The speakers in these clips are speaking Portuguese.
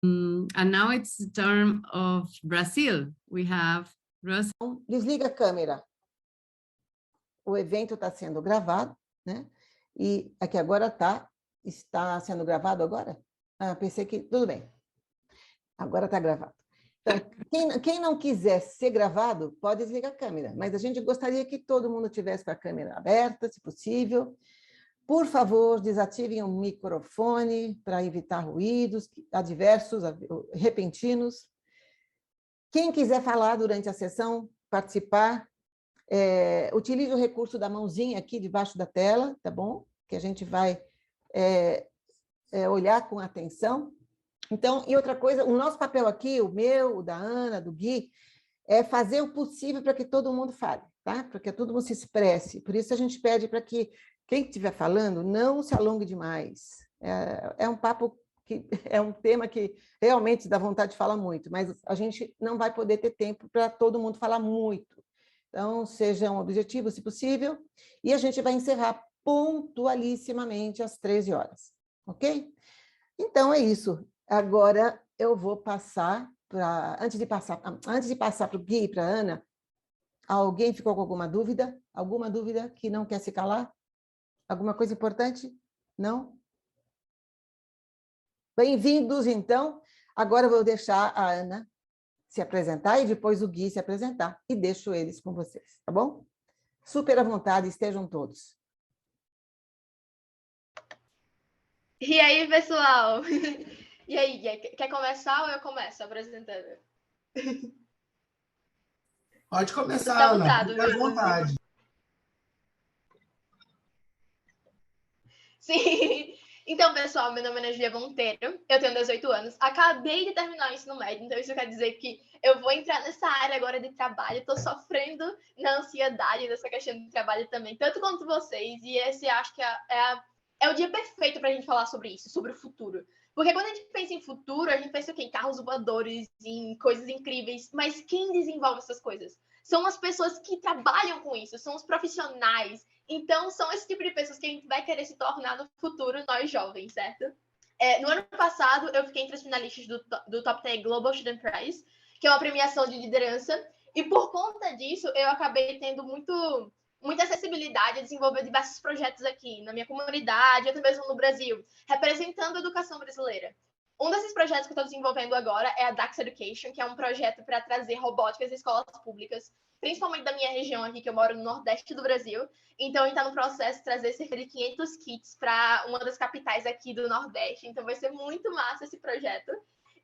And now it's the turn of Brazil. We have Russell. Desliga a câmera. O evento está sendo gravado, né? E aqui agora está sendo gravado agora? Ah, pensei que... Tudo bem. Agora está gravado. Então, quem não quiser ser gravado, pode desligar a câmera, mas a gente gostaria que todo mundo tivesse com a câmera aberta, se possível. Por favor, desativem o microfone para evitar ruídos adversos, repentinos. Quem quiser falar durante a sessão, participar, utilize o recurso da mãozinha aqui debaixo da tela, tá bom? Que a gente vai olhar com atenção. Então, e outra coisa, o nosso papel aqui, o meu, o da Ana, do Gui, é fazer o possível para que todo mundo fale, tá? Para que todo mundo se expresse. Por isso a gente pede para que quem estiver falando não se alongue demais. É um papo que é um tema que realmente dá vontade de falar muito, mas a gente não vai poder ter tempo para todo mundo falar muito. Então, sejam objetivos, se possível, e a gente vai encerrar pontualissimamente às 13 horas, ok? Então, é isso. Agora, eu vou passar para... Antes de passar para o Gui e para a Ana, alguém ficou com alguma dúvida? Alguma dúvida que não quer se calar? Alguma coisa importante? Não? Bem-vindos, então. Agora eu vou deixar a Ana se apresentar e depois o Gui se apresentar. E deixo eles com vocês, tá bom? Super à vontade, estejam todos. E aí, pessoal? E aí, quer começar ou eu começo apresentando? Pode começar, Ana, fique à vontade. Sim. Então, pessoal, meu nome é Ana Júlia Monteiro, eu tenho 18 anos, acabei de terminar o ensino médio, então isso quer dizer que eu vou entrar nessa área agora de trabalho, estou sofrendo na ansiedade dessa questão de trabalho também, tanto quanto vocês, e esse acho que é o dia perfeito para a gente falar sobre isso, sobre o futuro. Porque quando a gente pensa em futuro, a gente pensa o quê? Em carros voadores, em coisas incríveis, mas quem desenvolve essas coisas? São as pessoas que trabalham com isso, são os profissionais. Então, são esse tipo de pessoas que a gente vai querer se tornar no futuro, nós jovens, certo? No ano passado, eu fiquei entre os finalistas do Top 10 Global Student Prize, que é uma premiação de liderança, e por conta disso, eu acabei tendo muita acessibilidade a desenvolver diversos projetos aqui na minha comunidade, até mesmo no Brasil, representando a educação brasileira. Um desses projetos que eu estou desenvolvendo agora é a Dax Education, que é um projeto para trazer robótica às escolas públicas, principalmente da minha região aqui, que eu moro no Nordeste do Brasil. Então, a gente está no processo de trazer cerca de 500 kits para uma das capitais aqui do Nordeste. Então, vai ser muito massa esse projeto.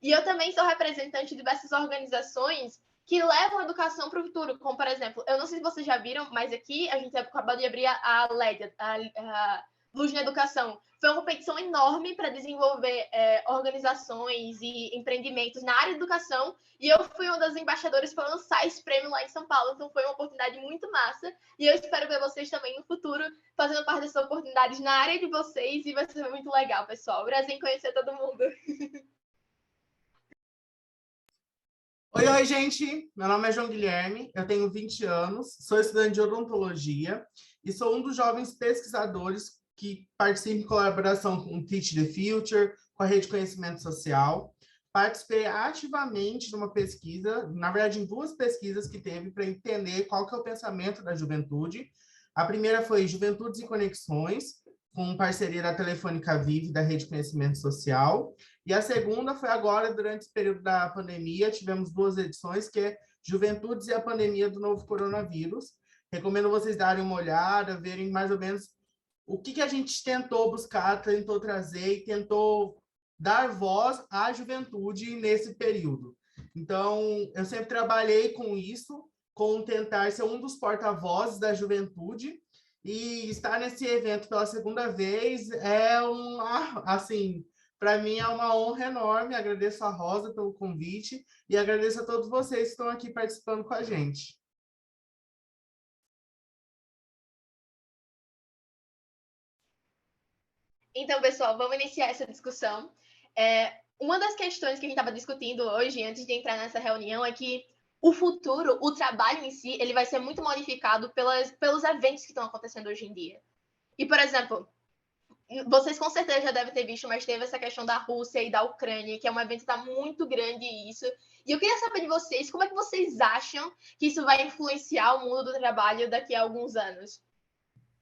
E eu também sou representante de diversas organizações que levam a educação para o futuro, como, por exemplo, eu não sei se vocês já viram, mas aqui a gente acabou de abrir a LED, a Luz na Educação. Foi uma competição enorme para desenvolver organizações e empreendimentos na área de educação, e eu fui uma das embaixadoras para lançar esse prêmio lá em São Paulo, então foi uma oportunidade muito massa, e eu espero ver vocês também no futuro fazendo parte dessas oportunidades na área de vocês, e vai ser muito legal, pessoal. Prazer em conhecer todo mundo. Oi, gente, meu nome é João Guilherme, eu tenho 20 anos, sou estudante de odontologia e sou um dos jovens pesquisadores que participa em colaboração com o Teach the Future, com a Rede de Conhecimento Social. Participei ativamente de uma pesquisa, na verdade, em 2 pesquisas que teve para entender qual que é o pensamento da juventude. A primeira foi Juventudes e Conexões, com parceria da Telefônica Vive, da Rede de Conhecimento Social. E a segunda foi agora, durante esse período da pandemia, tivemos 2 edições, que é Juventudes e a Pandemia do Novo Coronavírus. Recomendo vocês darem uma olhada, verem mais ou menos o que a gente tentou buscar, tentou trazer e tentou dar voz à juventude nesse período. Então, eu sempre trabalhei com isso, com tentar ser um dos porta-vozes da juventude, e estar nesse evento pela segunda vez assim, para mim é uma honra enorme. Agradeço a Rosa pelo convite e agradeço a todos vocês que estão aqui participando com a gente. Então, pessoal, vamos iniciar essa discussão. Uma das questões que a gente estava discutindo hoje, antes de entrar nessa reunião, é que o futuro, o trabalho em si, ele vai ser muito modificado pelos eventos que estão acontecendo hoje em dia. E, por exemplo, vocês com certeza já devem ter visto, mas teve essa questão da Rússia e da Ucrânia, que é um evento que está muito grande isso. E eu queria saber de vocês, como é que vocês acham que isso vai influenciar o mundo do trabalho daqui a alguns anos?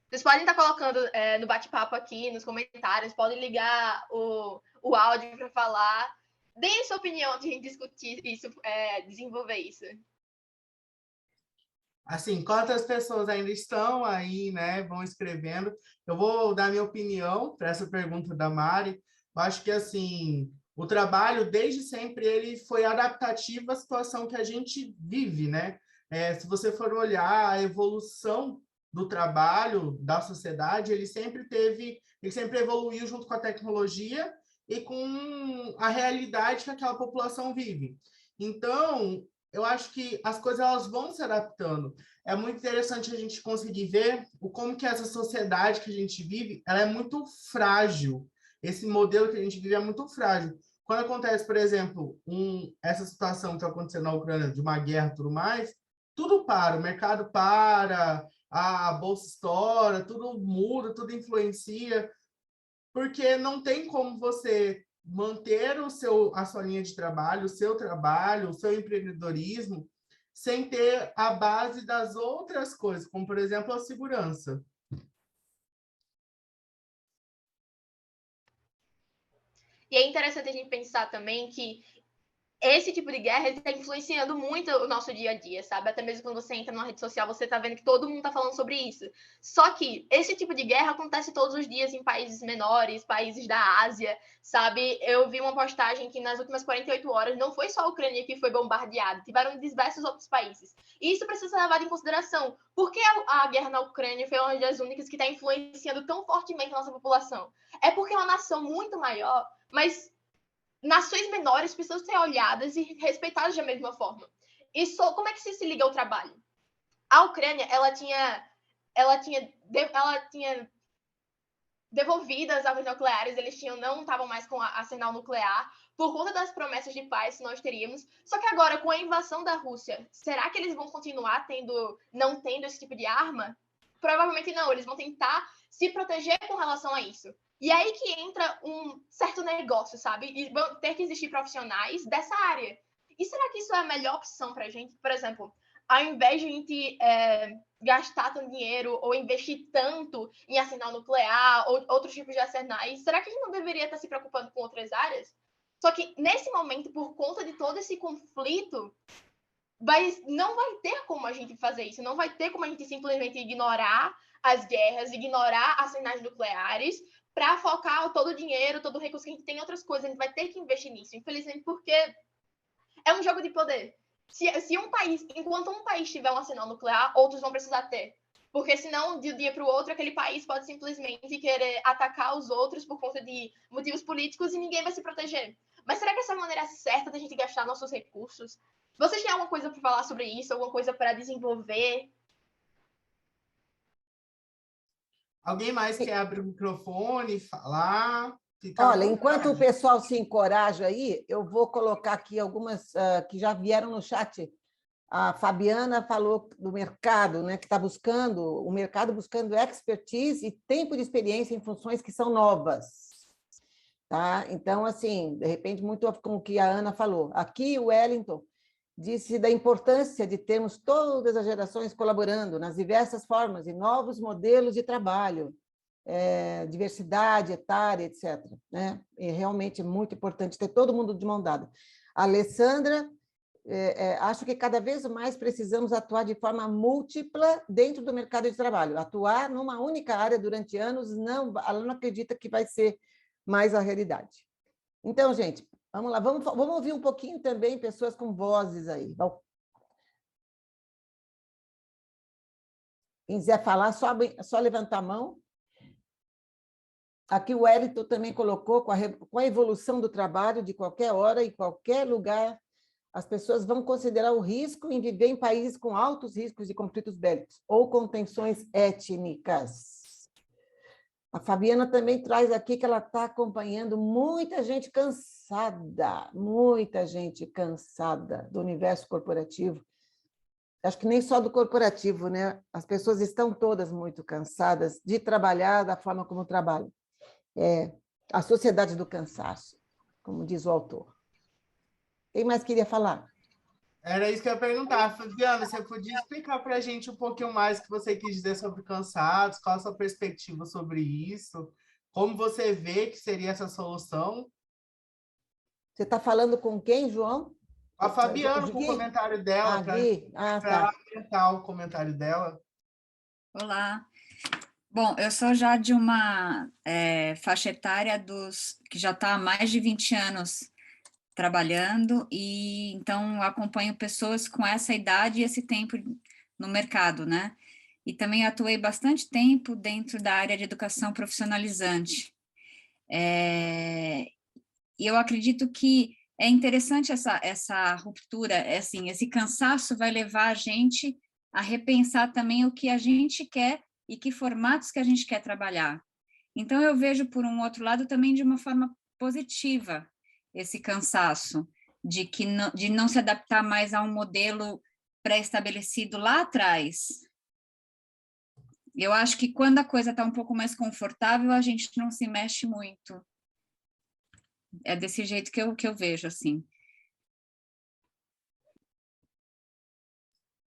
Vocês podem estar colocando no bate-papo aqui, nos comentários, podem ligar o áudio para falar. Deem sua opinião de a gente discutir isso, desenvolver isso. Assim, quantas pessoas ainda estão aí, né, vão escrevendo. Eu vou dar minha opinião para essa pergunta da Mari. Eu acho que, assim, o trabalho, desde sempre, ele foi adaptativo à situação que a gente vive, né? Se você for olhar a evolução do trabalho, da sociedade, ele sempre evoluiu junto com a tecnologia e com a realidade que aquela população vive. Então, eu acho que as coisas elas vão se adaptando. É muito interessante a gente conseguir ver como que essa sociedade que a gente vive, ela é muito frágil. Esse modelo que a gente vive é muito frágil. Quando acontece, por exemplo, essa situação que está acontecendo na Ucrânia, de uma guerra e tudo mais, tudo para, o mercado para, a bolsa estoura, tudo muda, tudo influencia, porque não tem como você manter a sua linha de trabalho, o seu empreendedorismo, sem ter a base das outras coisas, como, por exemplo, a segurança. E é interessante a gente pensar também que esse tipo de guerra está influenciando muito o nosso dia a dia, sabe? Até mesmo quando você entra numa rede social, você está vendo que todo mundo está falando sobre isso. Só que esse tipo de guerra acontece todos os dias em países menores, países da Ásia, sabe? Eu vi uma postagem que nas últimas 48 horas não foi só a Ucrânia que foi bombardeada, tiveram diversos outros países. E isso precisa ser levado em consideração. Por que a guerra na Ucrânia foi uma das únicas que está influenciando tão fortemente a nossa população? É porque é uma nação muito maior, mas nações menores precisam ser olhadas e respeitadas da mesma forma. E como é que se liga ao trabalho? A Ucrânia, ela tinha devolvido as armas nucleares, eles não estavam mais com arsenal nuclear, por conta das promessas de paz que nós teríamos. Só que agora, com a invasão da Rússia, será que eles vão continuar não tendo esse tipo de arma? Provavelmente não, eles vão tentar se proteger com relação a isso. E aí que entra um certo negócio, sabe? E vão ter que existir profissionais dessa área. E será que isso é a melhor opção para a gente? Por exemplo, ao invés de a gente gastar tanto dinheiro ou investir tanto em arsenal nuclear ou outros tipos de arsenais, será que a gente não deveria estar se preocupando com outras áreas? Só que, nesse momento, por conta de todo esse conflito, não vai ter como a gente fazer isso. Não vai ter como a gente simplesmente ignorar as guerras, ignorar arsenais nucleares, para focar todo o dinheiro, todo o recurso que a gente tem em outras coisas. A gente vai ter que investir nisso, infelizmente, porque é um jogo de poder. Enquanto um país tiver um arsenal nuclear, outros vão precisar ter. Porque senão, de um dia para o outro, aquele país pode simplesmente querer atacar os outros por conta de motivos políticos e ninguém vai se proteger. Mas será que essa é a maneira certa da gente gastar nossos recursos? Vocês têm alguma coisa para falar sobre isso? Alguma coisa para desenvolver? Alguém mais quer abrir o microfone e falar? Olha, enquanto o pessoal se encoraja aí, eu vou colocar aqui algumas que já vieram no chat. A Fabiana falou do mercado, né, que está o mercado buscando expertise e tempo de experiência em funções que são novas. Tá? Então, assim, de repente, muito com o que a Ana falou. Aqui, o Wellington disse da importância de termos todas as gerações colaborando nas diversas formas e novos modelos de trabalho, diversidade etária, etc. Né? É realmente muito importante ter todo mundo de mão dada. A Alessandra, acho que cada vez mais precisamos atuar de forma múltipla dentro do mercado de trabalho. Atuar numa única área durante anos, ela não acredita que vai ser mais a realidade. Então, gente, vamos lá, vamos ouvir um pouquinho também pessoas com vozes aí. Quem quiser falar, só levantar a mão. Aqui o Wellington também colocou, com a evolução do trabalho, de qualquer hora e qualquer lugar, as pessoas vão considerar o risco em viver em países com altos riscos de conflitos bélicos ou com tensões étnicas. A Fabiana também traz aqui que ela está acompanhando muita gente cansada do universo corporativo. Acho que nem só do corporativo, né? As pessoas estão todas muito cansadas de trabalhar da forma como trabalham. a sociedade do cansaço, como diz o autor. Quem mais queria falar? Era isso que eu ia perguntar. Fabiana, você podia explicar para a gente um pouquinho mais o que você quis dizer sobre cansados, qual a sua perspectiva sobre isso, como você vê que seria essa solução? Você está falando com quem, João? A Fabiana, com o Gui? comentário dela, para Gui. Tá. aumentar o comentário dela. Olá. Bom, eu sou já de uma faixa etária que já está há mais de 20 anos trabalhando, e então acompanho pessoas com essa idade e esse tempo no mercado, né? E também atuei bastante tempo dentro da área de educação profissionalizante. E eu acredito que é interessante essa ruptura, assim, esse cansaço vai levar a gente a repensar também o que a gente quer e que formatos que a gente quer trabalhar. Então, eu vejo, por um outro lado, também de uma forma positiva esse cansaço, de não se adaptar mais a um modelo pré-estabelecido lá atrás. Eu acho que quando a coisa está um pouco mais confortável, a gente não se mexe muito. É desse jeito que eu vejo, assim.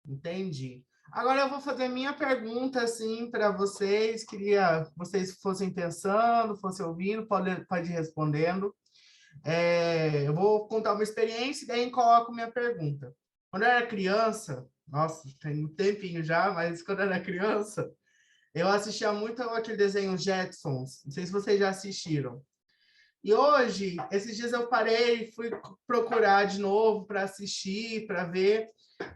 Entendi. Agora eu vou fazer minha pergunta, assim, para vocês. Queria que vocês fossem pensando, fossem ouvindo, pode ir respondendo. Eu vou contar uma experiência e daí coloco minha pergunta. Quando eu era criança, nossa, tem um tempinho já, mas quando eu era criança, eu assistia muito aquele desenho Jetsons. Não sei se vocês já assistiram. E hoje, esses dias eu parei, fui procurar de novo para assistir, para ver.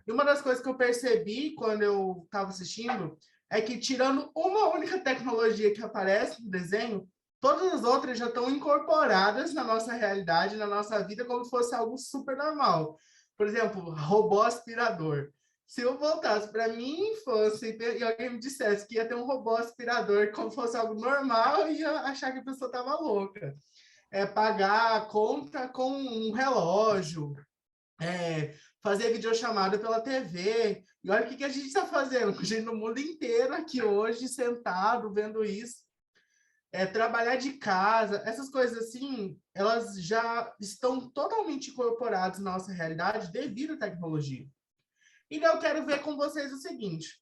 E uma das coisas que eu percebi quando eu estava assistindo é que, tirando uma única tecnologia que aparece no desenho, todas as outras já estão incorporadas na nossa realidade, na nossa vida, como se fosse algo super normal. Por exemplo, robô aspirador. Se eu voltasse para minha infância e alguém me dissesse que ia ter um robô aspirador como se fosse algo normal, eu ia achar que a pessoa estava louca. Pagar a conta com um relógio, fazer videochamada pela TV. E olha o que a gente está fazendo, a gente no mundo inteiro aqui hoje, sentado, vendo isso. Trabalhar de casa, essas coisas assim, elas já estão totalmente incorporadas na nossa realidade devido à tecnologia. E eu quero ver com vocês o seguinte: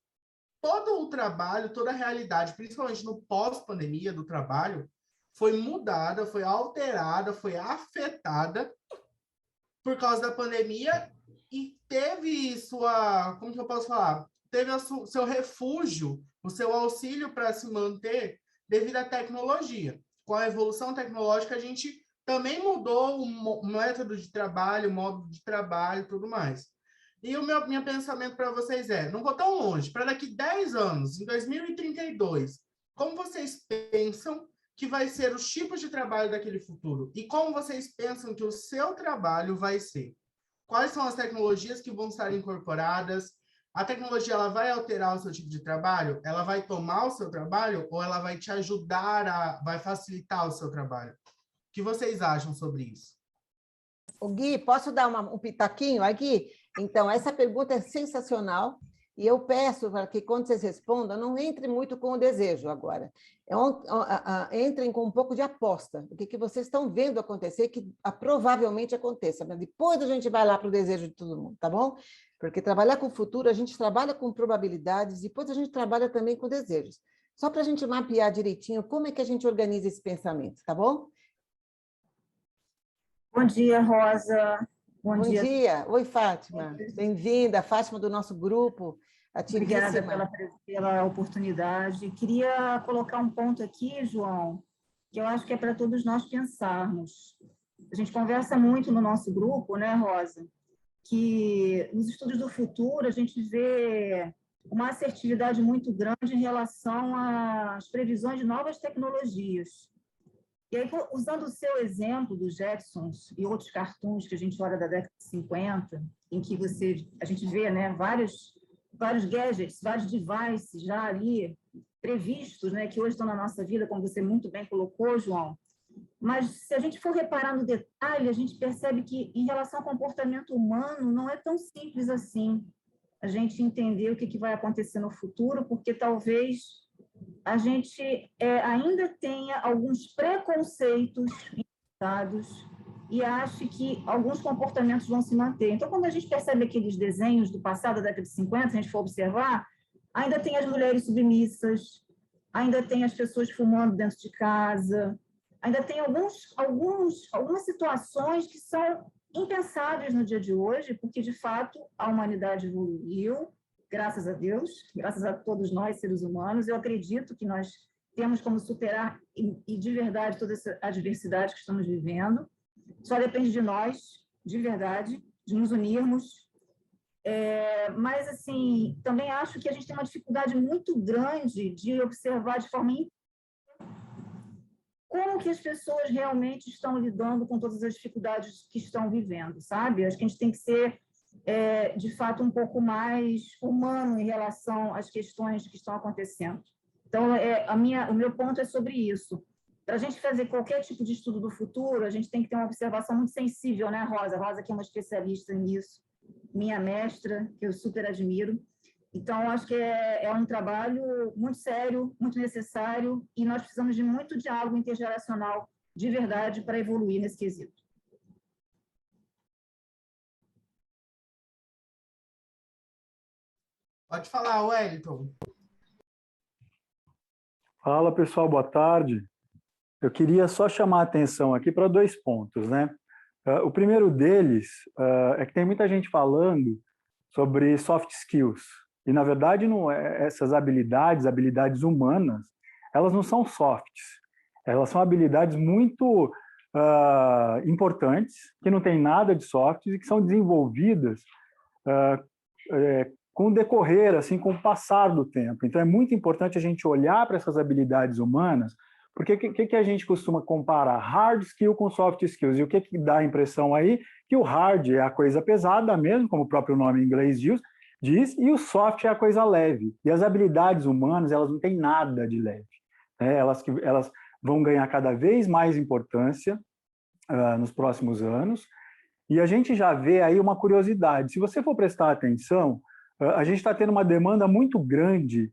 todo o trabalho, toda a realidade, principalmente no pós-pandemia do trabalho, foi mudada, foi alterada, foi afetada por causa da pandemia e teve como que eu posso falar? Teve seu refúgio, o seu auxílio para se manter devido à tecnologia. Com a evolução tecnológica, a gente também mudou o método de trabalho, o modo de trabalho e tudo mais. E o meu pensamento para vocês não vou tão longe, para daqui 10 anos, em 2032, como vocês pensam que vai ser os tipos de trabalho daquele futuro? E como vocês pensam que o seu trabalho vai ser? Quais são as tecnologias que vão estar incorporadas? A tecnologia, ela vai alterar o seu tipo de trabalho? Ela vai tomar o seu trabalho? Ou ela vai te ajudar, vai facilitar o seu trabalho? O que vocês acham sobre isso? O Gui, posso dar um pitaquinho aqui? Então, essa pergunta é sensacional. E eu peço para que, quando vocês respondam, não entrem muito com o desejo agora. Entrem com um pouco de aposta. O que vocês estão vendo acontecer, que provavelmente aconteça. Mas depois a gente vai lá para o desejo de todo mundo, tá bom? Porque trabalhar com o futuro, a gente trabalha com probabilidades, depois a gente trabalha também com desejos. Só para a gente mapear direitinho como é que a gente organiza esse pensamento, tá bom? Bom dia, Rosa. Bom dia. Oi, Fátima. Bem-vinda, Fátima do nosso grupo. Obrigada pela oportunidade. Queria colocar um ponto aqui, João, que eu acho que é para todos nós pensarmos. A gente conversa muito no nosso grupo, né, Rosa, que nos estudos do futuro a gente vê uma assertividade muito grande em relação às previsões de novas tecnologias. E aí, usando o seu exemplo dos Jetsons e outros cartoons que a gente olha da década de 50, em que a gente vê, né, vários gadgets, vários devices já ali previstos, né, que hoje estão na nossa vida, como você muito bem colocou, João. Mas, se a gente for reparar no detalhe, a gente percebe que, em relação ao comportamento humano, não é tão simples assim a gente entender o que vai acontecer no futuro, porque talvez a gente ainda tenha alguns preconceitos inventados e ache que alguns comportamentos vão se manter. Então, quando a gente percebe aqueles desenhos do passado, da década de 50, se a gente for observar, ainda tem as mulheres submissas, ainda tem as pessoas fumando dentro de casa, ainda tem algumas situações que são impensáveis no dia de hoje, porque, de fato, a humanidade evoluiu, graças a Deus, graças a todos nós, seres humanos. Eu acredito que nós temos como superar, e de verdade, toda essa adversidade que estamos vivendo. Só depende de nós, de verdade, de nos unirmos. Mas, assim, também acho que a gente tem uma dificuldade muito grande de observar de forma como que as pessoas realmente estão lidando com todas as dificuldades que estão vivendo, sabe? Acho que a gente tem que ser, de fato, um pouco mais humano em relação às questões que estão acontecendo. Então, o meu ponto é sobre isso. Para a gente fazer qualquer tipo de estudo do futuro, a gente tem que ter uma observação muito sensível, né, Rosa? Rosa, que é uma especialista nisso, minha mestra, que eu super admiro. Então, acho que é um trabalho muito sério, muito necessário, e nós precisamos de muito diálogo intergeracional de verdade para evoluir nesse quesito. Pode falar, Wellington. Fala, pessoal, boa tarde. Eu queria só chamar a atenção aqui para 2 pontos, né? O primeiro deles é que tem muita gente falando sobre soft skills. E, na verdade, essas habilidades humanas, elas não são softs. Elas são habilidades muito importantes, que não tem nada de softs e que são desenvolvidas com o decorrer, assim, com o passar do tempo. Então, é muito importante a gente olhar para essas habilidades humanas, porque o que a gente costuma comparar? Hard skill com soft skills. E o que dá a impressão aí? Que o hard é a coisa pesada mesmo, como o próprio nome em inglês diz, e o soft é a coisa leve. E as habilidades humanas, elas não têm nada de leve. Né? Elas vão ganhar cada vez mais importância nos próximos anos. E a gente já vê aí uma curiosidade. Se você for prestar atenção, a gente está tendo uma demanda muito grande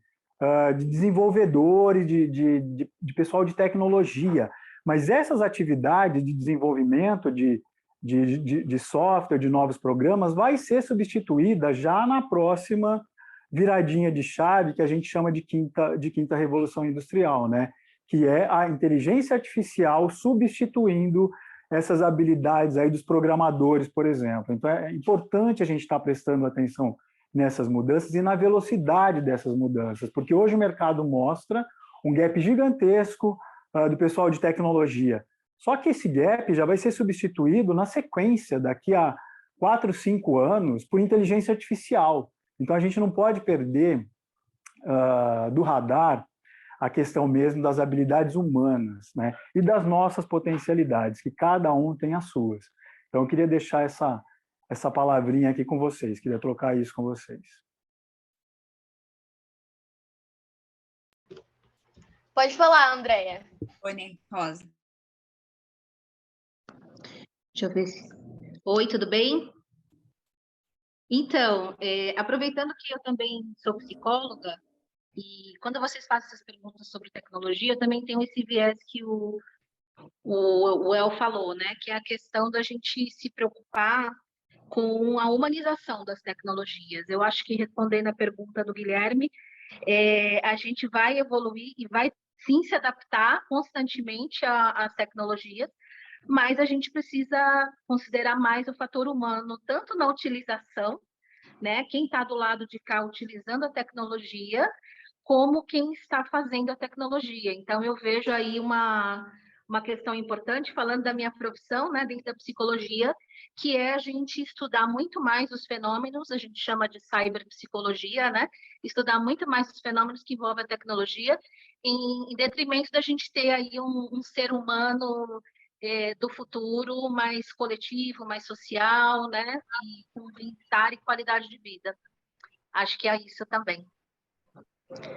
de desenvolvedores, de pessoal de tecnologia. Mas essas atividades de desenvolvimento de software, de novos programas, vai ser substituída já na próxima viradinha de chave, que a gente chama de quinta revolução industrial, né? Que é a inteligência artificial substituindo essas habilidades aí dos programadores, por exemplo. Então, é importante a gente estar prestando atenção nessas mudanças e na velocidade dessas mudanças, porque hoje o mercado mostra um gap gigantesco do pessoal de tecnologia. Só que esse gap já vai ser substituído na sequência, daqui a 4, 5 anos, por inteligência artificial. Então, a gente não pode perder do radar a questão mesmo das habilidades humanas, né? E das nossas potencialidades, que cada um tem as suas. Então, eu queria deixar essa palavrinha aqui com vocês, queria trocar isso com vocês. Pode falar, Andréia. Oi, Rosa. Deixa eu ver se... Oi, tudo bem? Então, aproveitando que eu também sou psicóloga, e quando vocês fazem essas perguntas sobre tecnologia, eu também tenho esse viés que o El falou, né? Que é a questão da gente se preocupar com a humanização das tecnologias. Eu acho que, respondendo a pergunta do Guilherme, a gente vai evoluir e vai, sim, se adaptar constantemente às tecnologias, mas a gente precisa considerar mais o fator humano, tanto na utilização, né? Quem está do lado de cá utilizando a tecnologia, como quem está fazendo a tecnologia. Então, eu vejo aí uma questão importante, falando da minha profissão, né, dentro da psicologia, que é a gente estudar muito mais os fenômenos, a gente chama de cyberpsicologia, né? Estudar muito mais os fenômenos que envolvem a tecnologia, em detrimento da gente ter aí um ser humano do futuro mais coletivo, mais social, né? E com bem-estar e qualidade de vida. Acho que é isso também.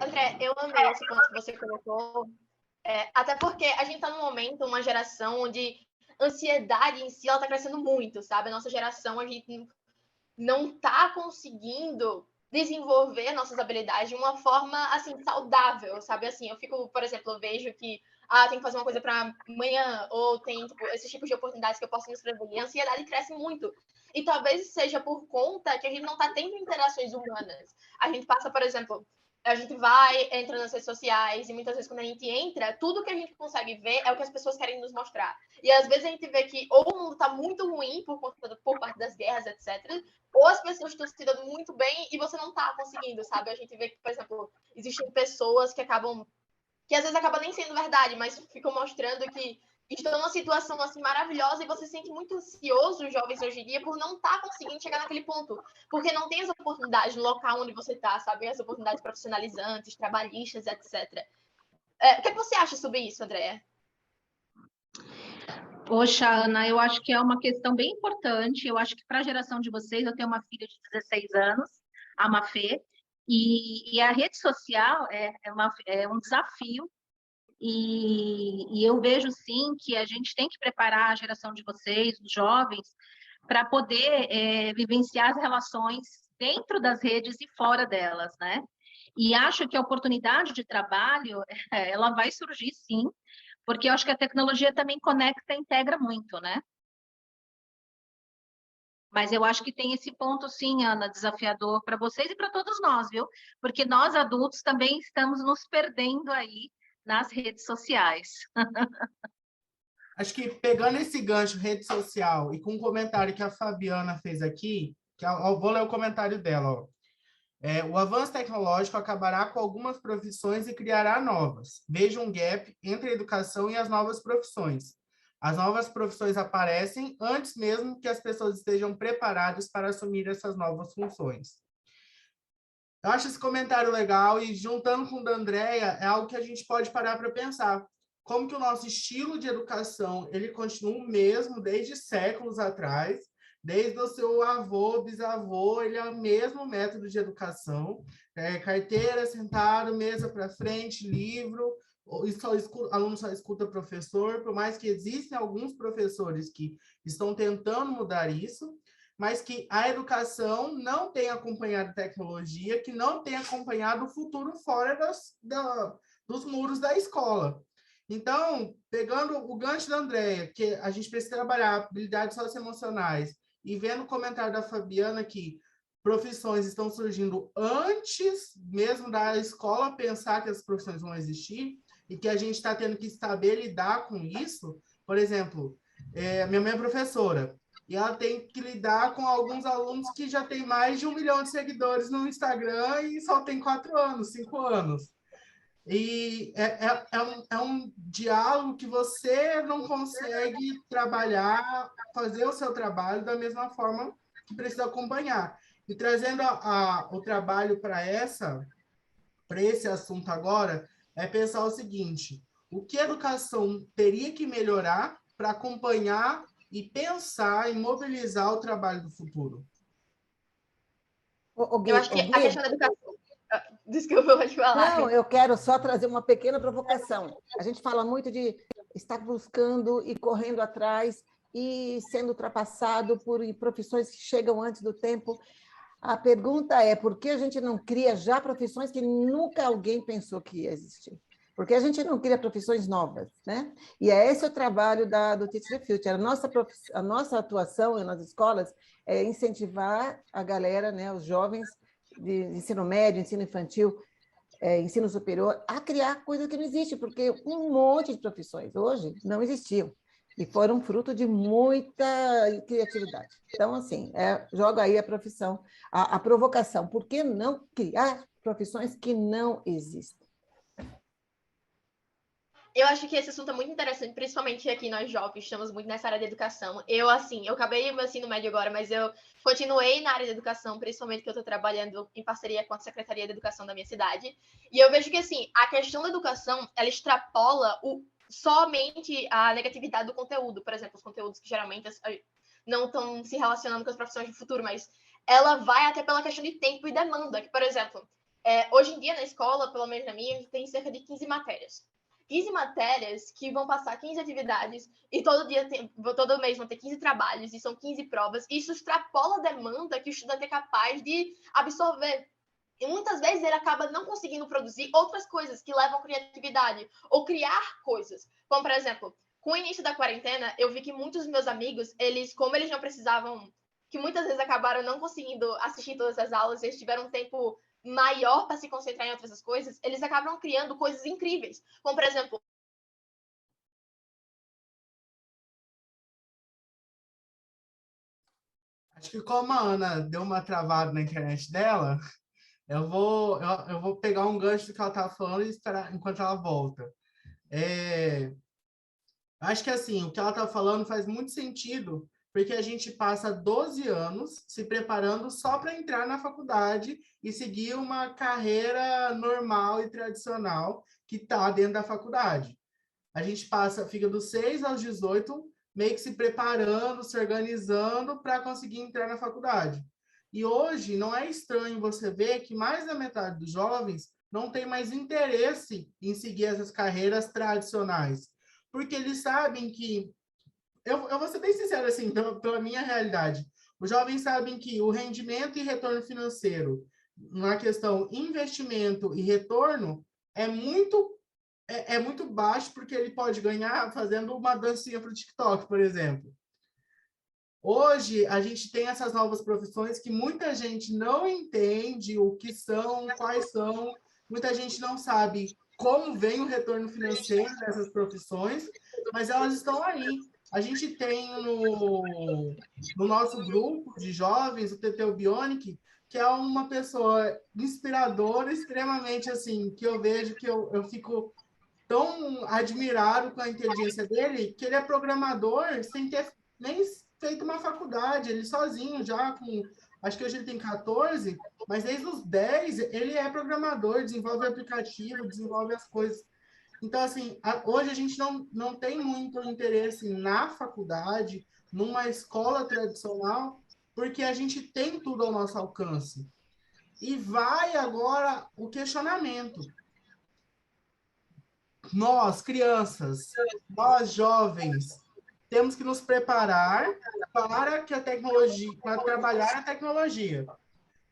André, eu amei esse ponto que você colocou, até porque a gente está num momento, uma geração onde ansiedade em si, ela está crescendo muito, sabe? A nossa geração, a gente não está conseguindo desenvolver nossas habilidades de uma forma, assim, saudável, sabe? Assim, eu fico, por exemplo, eu vejo que tem que fazer uma coisa para amanhã, ou tem, tipo, esses tipos de oportunidades que eu posso me inscrever. E a ansiedade cresce muito. E talvez seja por conta que a gente não está tendo interações humanas. A gente passa, por exemplo, a gente entra nas redes sociais, e muitas vezes quando a gente entra, tudo que a gente consegue ver é o que as pessoas querem nos mostrar. E às vezes a gente vê que ou o mundo está muito ruim por parte das guerras, etc., ou as pessoas estão se dando muito bem e você não está conseguindo, sabe? A gente vê que, por exemplo, existem pessoas que às vezes acaba nem sendo verdade, mas ficam mostrando que estão numa situação assim maravilhosa e você se sente muito ansioso, os jovens hoje em dia, por não estar conseguindo chegar naquele ponto, porque não tem as oportunidades no local onde você está, sabe? As oportunidades profissionalizantes, trabalhistas, etc. O que você acha sobre isso, Andréa? Poxa, Ana, eu acho que é uma questão bem importante. Eu acho que para a geração de vocês, eu tenho uma filha de 16 anos, a Mafê, e a rede social é um desafio. E eu vejo, sim, que a gente tem que preparar a geração de vocês, os jovens, para poder vivenciar as relações dentro das redes e fora delas, né? E acho que a oportunidade de trabalho, ela vai surgir, sim, porque eu acho que a tecnologia também conecta e integra muito, né? Mas eu acho que tem esse ponto, sim, Ana, desafiador para vocês e para todos nós, viu? Porque nós, adultos, também estamos nos perdendo aí nas redes sociais. Acho que pegando esse gancho rede social e com um comentário que a Fabiana fez aqui, eu vou ler o comentário dela, ó. O avanço tecnológico acabará com algumas profissões e criará novas. Veja um gap entre a educação e as novas profissões. As novas profissões aparecem antes mesmo que as pessoas estejam preparadas para assumir essas novas funções. Eu acho esse comentário legal e, juntando com o da Andréa, é algo que a gente pode parar para pensar. Como que o nosso estilo de educação, ele continua o mesmo desde séculos atrás, desde o seu avô, bisavô, ele é o mesmo método de educação, carteira, sentado, mesa para frente, livro, aluno só escuta professor, por mais que existem alguns professores que estão tentando mudar isso, mas que a educação não tem acompanhado a tecnologia, que não tem acompanhado o futuro fora dos muros da escola. Então, pegando o gancho da Andréa, que a gente precisa trabalhar habilidades socioemocionais, e vendo o comentário da Fabiana que profissões estão surgindo antes mesmo da escola pensar que as profissões vão existir, e que a gente está tendo que saber lidar com isso. Por exemplo, minha mãe é professora, e ela tem que lidar com alguns alunos que já têm mais de 1 milhão de seguidores no Instagram e só tem 4 anos, 5 anos. E é um diálogo que você não consegue trabalhar, fazer o seu trabalho da mesma forma que precisa acompanhar. E trazendo o trabalho para esse assunto agora, é pensar o seguinte: o que a educação teria que melhorar para acompanhar e pensar em mobilizar o trabalho do futuro? Eu acho que a questão da educação... Desculpa, pode falar. Não, eu quero só trazer uma pequena provocação. A gente fala muito de estar buscando e correndo atrás e sendo ultrapassado por profissões que chegam antes do tempo. A pergunta é, por que a gente não cria já profissões que nunca alguém pensou que ia existir? Por que a gente não cria profissões novas, né? E é esse o trabalho do Teach the Future. A nossa atuação nas escolas é incentivar a galera, né, os jovens de ensino médio, ensino infantil, ensino superior, a criar coisa que não existe, porque um monte de profissões hoje não existiam e foram fruto de muita criatividade. Então, assim, joga aí a profissão, a provocação. Por que não criar profissões que não existem? Eu acho que esse assunto é muito interessante, principalmente aqui nós jovens, estamos muito nessa área de educação. Eu acabei meu ensino médio agora, mas eu continuei na área de educação, principalmente que eu estou trabalhando em parceria com a Secretaria de Educação da minha cidade. E eu vejo que, assim, a questão da educação, ela extrapola somente a negatividade do conteúdo. Por exemplo, os conteúdos que geralmente não estão se relacionando com as profissões do futuro, mas ela vai até pela questão de tempo e demanda. Que, por exemplo, hoje em dia na escola, pelo menos na minha, tem cerca de 15 matérias. 15 matérias que vão passar 15 atividades e todo mês vão ter 15 trabalhos e são 15 provas. Isso extrapola a demanda que o estudante é capaz de absorver. E muitas vezes ele acaba não conseguindo produzir outras coisas que levam criatividade, ou criar coisas. Como, por exemplo, com o início da quarentena, eu vi que muitos dos meus amigos, como eles não precisavam, que muitas vezes acabaram não conseguindo assistir todas as aulas, eles tiveram um tempo maior para se concentrar em outras coisas, eles acabam criando coisas incríveis. Como, por exemplo, Acho que como a Ana deu uma travada na internet dela, eu vou pegar um gancho do que ela estava falando e esperar enquanto ela volta. Acho que assim, o que ela está falando faz muito sentido, porque a gente passa 12 anos se preparando só para entrar na faculdade e seguir uma carreira normal e tradicional que está dentro da faculdade. A gente fica dos 6 aos 18, meio que se preparando, se organizando para conseguir entrar na faculdade. E hoje não é estranho você ver que mais da metade dos jovens não tem mais interesse em seguir essas carreiras tradicionais, porque eles sabem que, eu vou ser bem sincero assim, pela minha realidade, os jovens sabem que o rendimento e retorno financeiro, na questão investimento e retorno, é muito baixo, porque ele pode ganhar fazendo uma dancinha para o TikTok, por exemplo. Hoje, a gente tem essas novas profissões que muita gente não entende o que são, quais são, muita gente não sabe como vem o retorno financeiro dessas profissões, mas elas estão aí. A gente tem no nosso grupo de jovens, o Teteu Bionic, que é uma pessoa inspiradora, extremamente assim, que eu vejo que eu fico tão admirado com a inteligência dele, que ele é programador sem ter nem feito uma faculdade, ele sozinho já acho que hoje ele tem 14, mas desde os 10 ele é programador, desenvolve aplicativo, desenvolve as coisas. Então, assim, hoje a gente não tem muito interesse na faculdade, numa escola tradicional, porque a gente tem tudo ao nosso alcance. E vai agora o questionamento. Nós, crianças, nós, jovens, temos que nos preparar para trabalhar a tecnologia.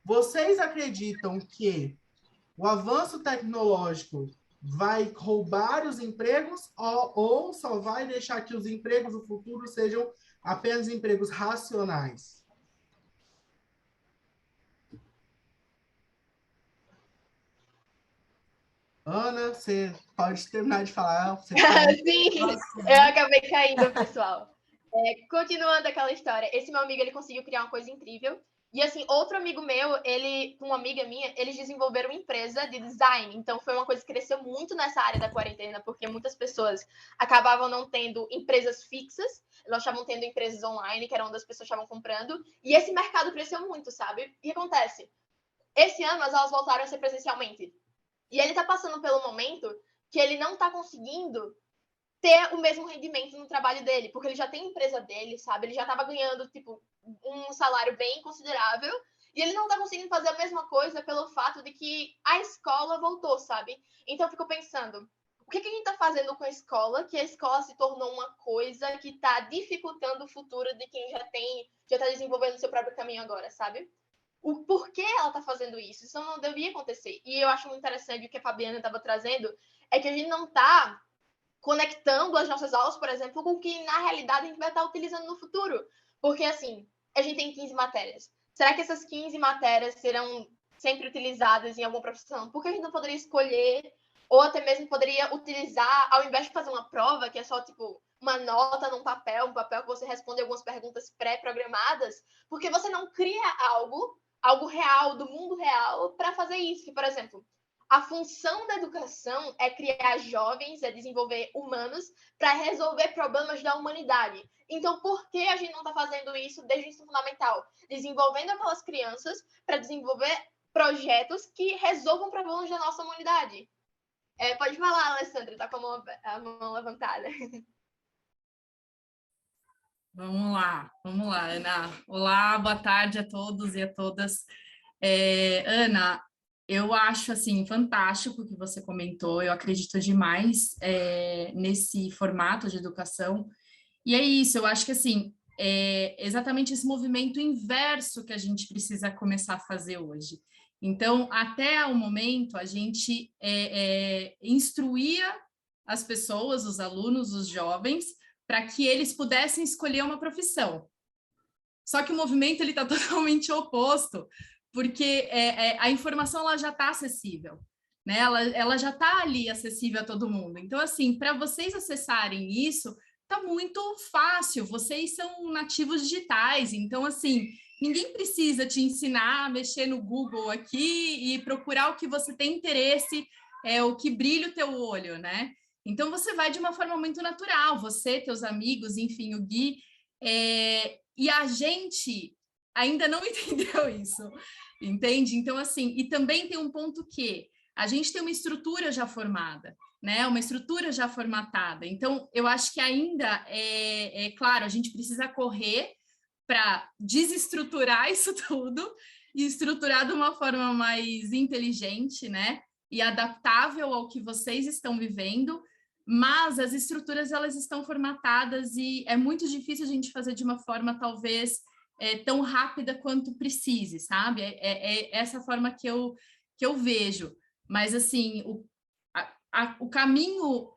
Vocês acreditam que o avanço tecnológico vai roubar os empregos ou só vai deixar que os empregos do futuro sejam apenas empregos racionais? Ana, você pode terminar de falar. Sim, eu acabei caindo, pessoal. Continuando aquela história, esse meu amigo, ele conseguiu criar uma coisa incrível. E, assim, outro amigo meu, uma amiga minha, eles desenvolveram uma empresa de design. Então, foi uma coisa que cresceu muito nessa área da quarentena, porque muitas pessoas acabavam não tendo empresas fixas, elas estavam tendo empresas online, que era onde as pessoas estavam comprando. E esse mercado cresceu muito, sabe? E o que acontece? Esse ano, as aulas voltaram a ser presencialmente. E ele tá passando pelo momento que ele não tá conseguindo ter o mesmo rendimento no trabalho dele, porque ele já tem a empresa dele, sabe? Ele já tava ganhando, tipo, um salário bem considerável, e ele não tá conseguindo fazer a mesma coisa pelo fato de que a escola voltou, sabe? Então eu fico pensando, o que a gente tá fazendo com a escola, que a escola se tornou uma coisa que tá dificultando o futuro de quem já tá desenvolvendo o seu próprio caminho agora, sabe? O porquê ela tá fazendo isso. Isso não devia acontecer. E eu acho muito interessante o que a Fabiana estava trazendo, é que a gente não tá conectando as nossas aulas, por exemplo, com o que na realidade a gente vai estar utilizando no futuro. Porque, assim, a gente tem 15 matérias. Será que essas 15 matérias serão sempre utilizadas em alguma profissão? Por que a gente não poderia escolher, ou até mesmo poderia utilizar, ao invés de fazer uma prova, que é só, tipo, uma nota num papel, um papel que você responde algumas perguntas pré-programadas, porque você não cria algo real, do mundo real, para fazer isso? Que, por exemplo, a função da educação é criar jovens, é desenvolver humanos para resolver problemas da humanidade. Então, por que a gente não está fazendo isso desde o ensino fundamental? Desenvolvendo aquelas crianças para desenvolver projetos que resolvam problemas da nossa humanidade. Pode falar, Alessandra, está com a mão levantada. Vamos lá, Ana. Olá, boa tarde a todos e a todas. Ana, eu acho, assim, fantástico o que você comentou, eu acredito demais nesse formato de educação, e é isso, eu acho que, assim, é exatamente esse movimento inverso que a gente precisa começar a fazer hoje. Então, até o momento, a gente instruía as pessoas, os alunos, os jovens, para que eles pudessem escolher uma profissão. Só que o movimento está totalmente oposto, porque a informação ela já está acessível, né? Ela já está ali acessível a todo mundo. Então, assim, para vocês acessarem isso, está muito fácil. Vocês são nativos digitais, então, assim, ninguém precisa te ensinar a mexer no Google aqui e procurar o que você tem interesse, o que brilha o teu olho, né? Então, você vai de uma forma muito natural, você, teus amigos, enfim, o Gui, e a gente ainda não entendeu isso, entende? Então, assim, e também tem um ponto que a gente tem uma estrutura já formada, né? Uma estrutura já formatada. Então, eu acho que ainda, claro, a gente precisa correr para desestruturar isso tudo e estruturar de uma forma mais inteligente, né? E adaptável ao que vocês estão vivendo, mas as estruturas elas estão formatadas e é muito difícil a gente fazer de uma forma talvez tão rápida quanto precise, sabe? É essa forma que eu vejo. Mas assim, o caminho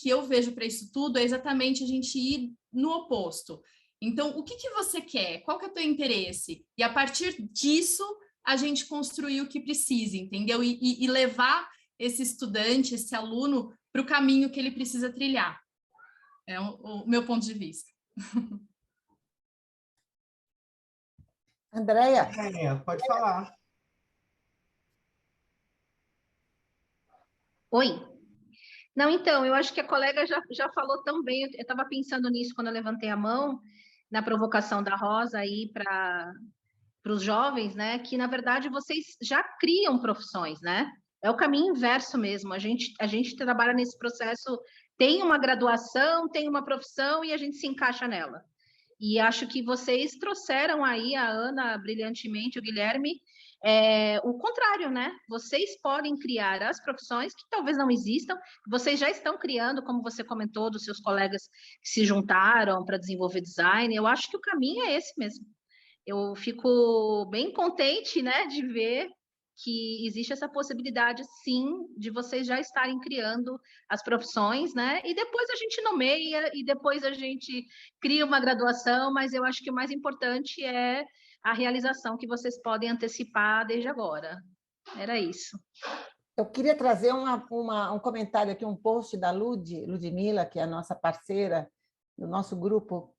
que eu vejo para isso tudo é exatamente a gente ir no oposto. Então, o que você quer? Qual que é o teu interesse? E a partir disso, a gente construir o que precisa, entendeu? E levar esse estudante, esse aluno, para o caminho que ele precisa trilhar. É o meu ponto de vista. Andréia? Pode falar. Oi. Não, então, eu acho que a colega já falou tão bem. Eu estava pensando nisso quando eu levantei a mão, na provocação da Rosa aí para os jovens, né? Que, na verdade, vocês já criam profissões, né? É o caminho inverso mesmo. A gente trabalha nesse processo, tem uma graduação, tem uma profissão e a gente se encaixa nela. E acho que vocês trouxeram aí, a Ana brilhantemente, o Guilherme, o contrário, né? Vocês podem criar as profissões que talvez não existam, vocês já estão criando, como você comentou, dos seus colegas que se juntaram para desenvolver design. Eu acho que o caminho é esse mesmo. Eu fico bem contente, né, de ver que existe essa possibilidade, sim, de vocês já estarem criando as profissões, né? E depois a gente nomeia, e depois a gente cria uma graduação, mas eu acho que o mais importante é a realização que vocês podem antecipar desde agora. Era isso. Eu queria trazer um comentário aqui, um post da Ludmila, que é a nossa parceira do nosso grupo.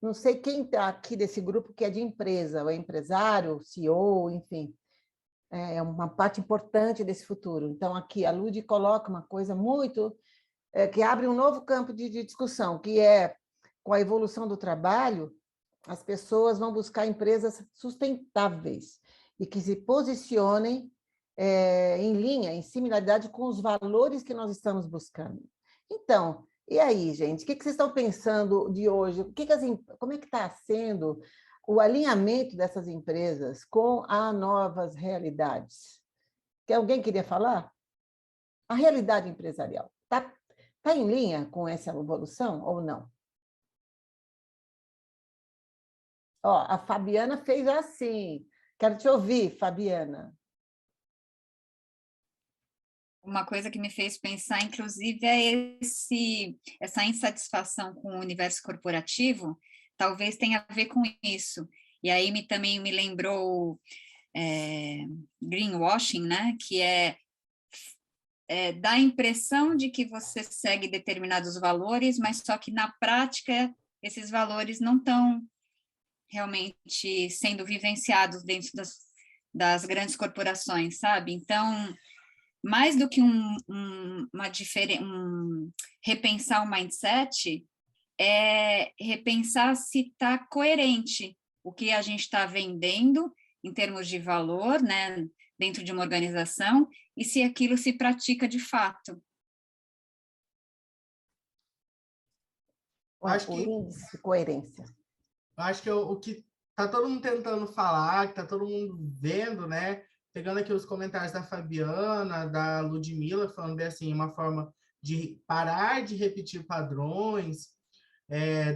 Não sei quem está aqui desse grupo que é de empresa, ou é empresário, CEO, enfim. É uma parte importante desse futuro. Então, aqui, a Lud coloca uma coisa muito... que abre um novo campo de discussão, que é, com a evolução do trabalho, as pessoas vão buscar empresas sustentáveis e que se posicionem em linha, em similaridade com os valores que nós estamos buscando. Então, e aí, gente? O que vocês estão pensando de hoje? Como é que está sendo o alinhamento dessas empresas com as novas realidades? Alguém queria falar? A realidade empresarial está em linha com essa evolução ou não? Ó, a Fabiana fez assim. Quero te ouvir, Fabiana. Uma coisa que me fez pensar, inclusive, é essa insatisfação com o universo corporativo, talvez tenha a ver com isso. E aí também me lembrou greenwashing, né? Que dá a impressão de que você segue determinados valores, mas só que na prática esses valores não estão realmente sendo vivenciados dentro das grandes corporações, sabe? Então, mais do que repensar o mindset, é repensar se está coerente o que a gente está vendendo em termos de valor, né, dentro de uma organização, e se aquilo se pratica de fato. O índice de coerência. Acho que o que está todo mundo tentando falar, que está todo mundo vendo, né? Pegando aqui os comentários da Fabiana, da Ludmila, falando bem assim, uma forma de parar de repetir padrões.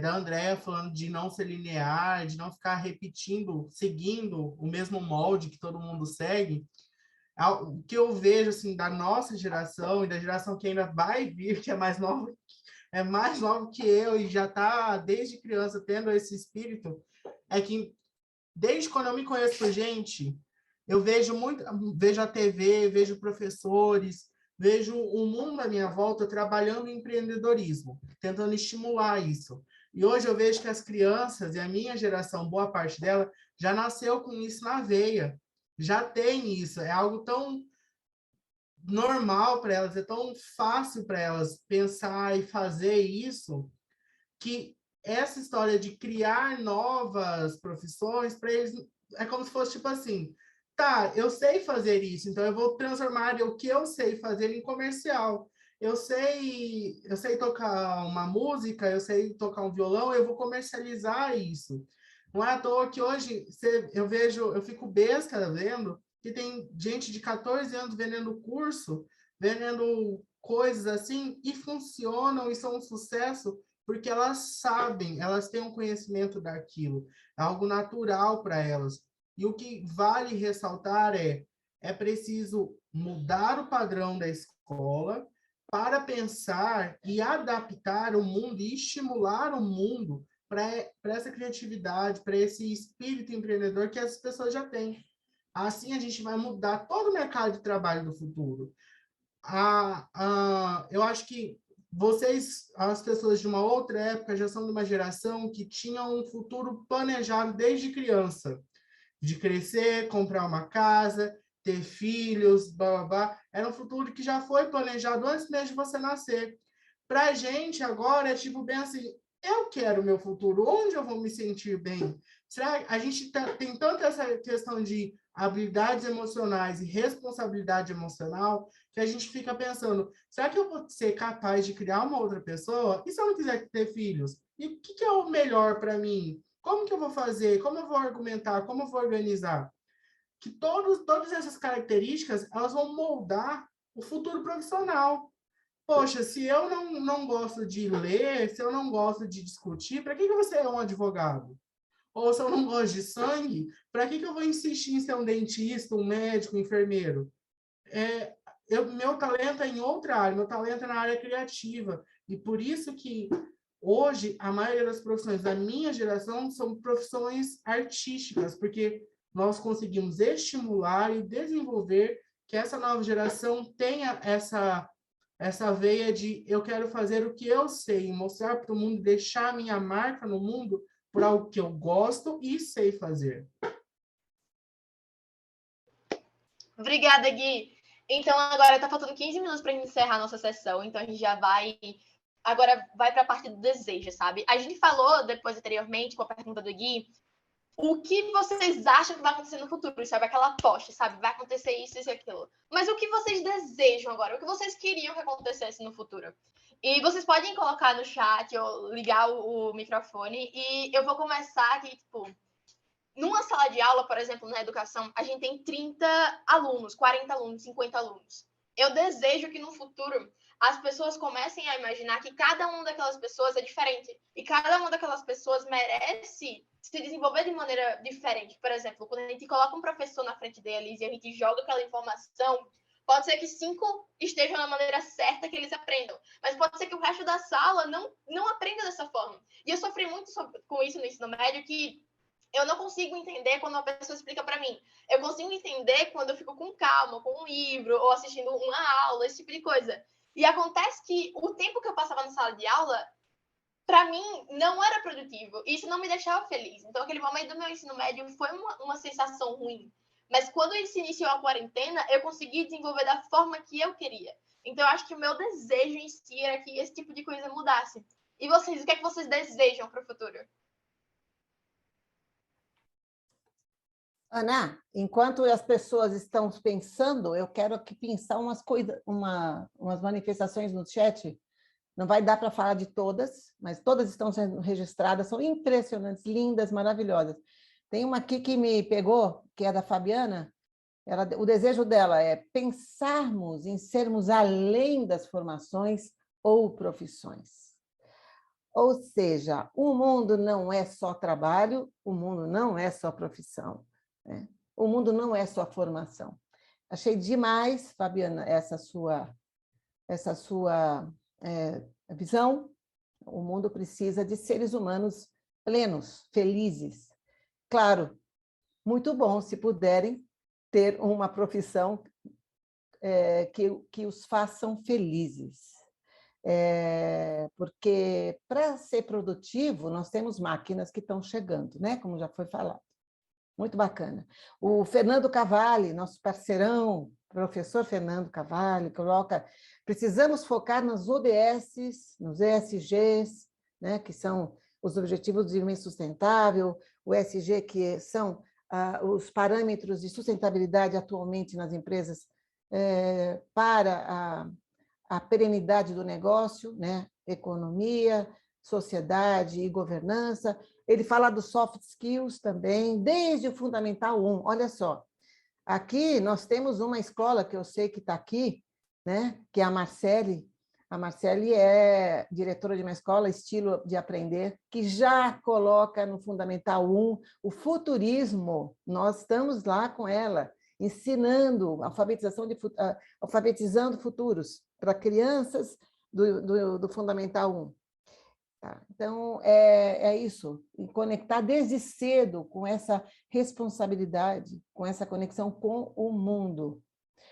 da Andrea falando de não ser linear, de não ficar repetindo, seguindo o mesmo molde que todo mundo segue. O que eu vejo assim da nossa geração e da geração que ainda vai vir, que é mais nova que eu e já está desde criança tendo esse espírito, é que desde quando eu me conheço por gente, eu vejo a TV, vejo professores, vejo o mundo à minha volta trabalhando em empreendedorismo, tentando estimular isso. E hoje eu vejo que as crianças, e a minha geração, boa parte dela, já nasceu com isso na veia, já tem isso, é algo tão normal para elas, é tão fácil para elas pensar e fazer isso, que essa história de criar novas profissões, para eles, é como se fosse tipo assim, tá, eu sei fazer isso, então eu vou transformar o que eu sei fazer em comercial. Eu sei tocar uma música, eu sei tocar um violão, eu vou comercializar isso. Não é à toa que hoje eu fico besta vendo que tem gente de 14 anos vendendo curso, vendendo coisas assim, e funcionam e são um sucesso, porque elas sabem, elas têm um conhecimento daquilo, é algo natural para elas. E o que vale ressaltar é preciso mudar o padrão da escola para pensar e adaptar o mundo e estimular o mundo para essa criatividade, para esse espírito empreendedor que as pessoas já têm. Assim a gente vai mudar todo o mercado de trabalho do futuro. Eu acho que as pessoas de uma outra época, já são de uma geração que tinha um futuro planejado desde criança, de crescer, comprar uma casa, ter filhos, blá, blá, blá. Era um futuro que já foi planejado antes mesmo de você nascer. Para a gente agora é tipo bem assim, eu quero meu futuro, onde eu vou me sentir bem? Será que a gente tem tanto essa questão de habilidades emocionais e responsabilidade emocional que a gente fica pensando, será que eu vou ser capaz de criar uma outra pessoa? E se eu não quiser ter filhos? E o que é o melhor para mim? Como que eu vou fazer? Como eu vou argumentar? Como eu vou organizar? Que todas essas características, elas vão moldar o futuro profissional. Poxa, se eu não gosto de ler, se eu não gosto de discutir, para que eu vou ser um advogado? Ou se eu não gosto de sangue, para que eu vou insistir em ser um dentista, um médico, um enfermeiro? Meu talento é em outra área, meu talento é na área criativa. E por isso que hoje a maioria das profissões da minha geração são profissões artísticas, porque nós conseguimos estimular e desenvolver que essa nova geração tenha essa veia de eu quero fazer o que eu sei, mostrar para o mundo, deixar a minha marca no mundo por algo que eu gosto e sei fazer. Obrigada, Gui. Então, agora tá faltando 15 minutos para encerrar a nossa sessão, então a gente já vai... Agora vai para a parte do desejo, sabe? A gente falou depois, anteriormente, com a pergunta do Gui, o que vocês acham que vai acontecer no futuro, sabe? Aquela aposta, sabe? Vai acontecer isso, isso e aquilo. Mas o que vocês desejam agora? O que vocês queriam que acontecesse no futuro? E vocês podem colocar no chat ou ligar o microfone e eu vou começar aqui, tipo... Numa sala de aula, por exemplo, na educação, a gente tem 30 alunos, 40 alunos, 50 alunos. Eu desejo que no futuro as pessoas comecem a imaginar que cada uma daquelas pessoas é diferente e cada uma daquelas pessoas merece se desenvolver de maneira diferente. Por exemplo, quando a gente coloca um professor na frente deles e a gente joga aquela informação, pode ser que 5 estejam na maneira certa que eles aprendam, mas pode ser que o resto da sala não aprenda dessa forma. E eu sofri muito com isso no ensino médio, que eu não consigo entender quando uma pessoa explica para mim. Eu consigo entender quando eu fico com calma, com um livro, ou assistindo uma aula, esse tipo de coisa. E acontece que o tempo que eu passava na sala de aula, para mim, não era produtivo. E isso não me deixava feliz. Então, aquele momento do meu ensino médio foi uma sensação ruim. Mas quando se iniciou a quarentena, eu consegui desenvolver da forma que eu queria. Então, eu acho que o meu desejo em si era que esse tipo de coisa mudasse. E vocês, o que é que vocês desejam para o futuro? Ana, enquanto as pessoas estão pensando, eu quero aqui pensar umas coisas, umas manifestações no chat. Não vai dar para falar de todas, mas todas estão sendo registradas, são impressionantes, lindas, maravilhosas. Tem uma aqui que me pegou, que é da Fabiana. O desejo dela é pensarmos em sermos além das formações ou profissões. Ou seja, o mundo não é só trabalho, o mundo não é só profissão, né? O mundo não é só formação. Achei demais, Fabiana, essa sua visão. O mundo precisa de seres humanos plenos, felizes. Claro, muito bom se puderem ter uma profissão que os façam felizes. Porque para ser produtivo, nós temos máquinas que estão chegando, né? Como já foi falado. Muito bacana. O Fernando Cavalli, nosso parceirão, professor Fernando Cavalli, coloca: precisamos focar nas ODSs, nos ESGs, né, que são os Objetivos de Desenvolvimento Sustentável, o ESG, que são os parâmetros de sustentabilidade atualmente nas empresas para a perenidade do negócio, né, economia, sociedade e governança. Ele fala dos soft skills também, desde o Fundamental 1. Olha só, aqui nós temos uma escola que eu sei que está aqui, né? Que é a Marcele. A Marcele é diretora de uma escola, Estilo de Aprender, que já coloca no Fundamental 1 o futurismo. Nós estamos lá com ela, ensinando, alfabetizando futuros para crianças do Fundamental 1. Então, é isso, e conectar desde cedo com essa responsabilidade, com essa conexão com o mundo.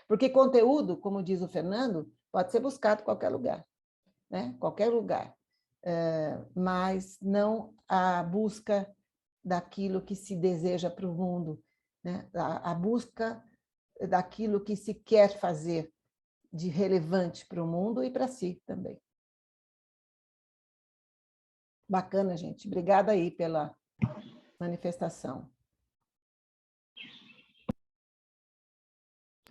Porque conteúdo, como diz o Fernando, pode ser buscado em qualquer lugar, né? Qualquer lugar. Mas não a busca daquilo que se deseja para o mundo, né? A busca daquilo que se quer fazer de relevante para o mundo e para si também. Bacana, gente. Obrigada aí pela manifestação.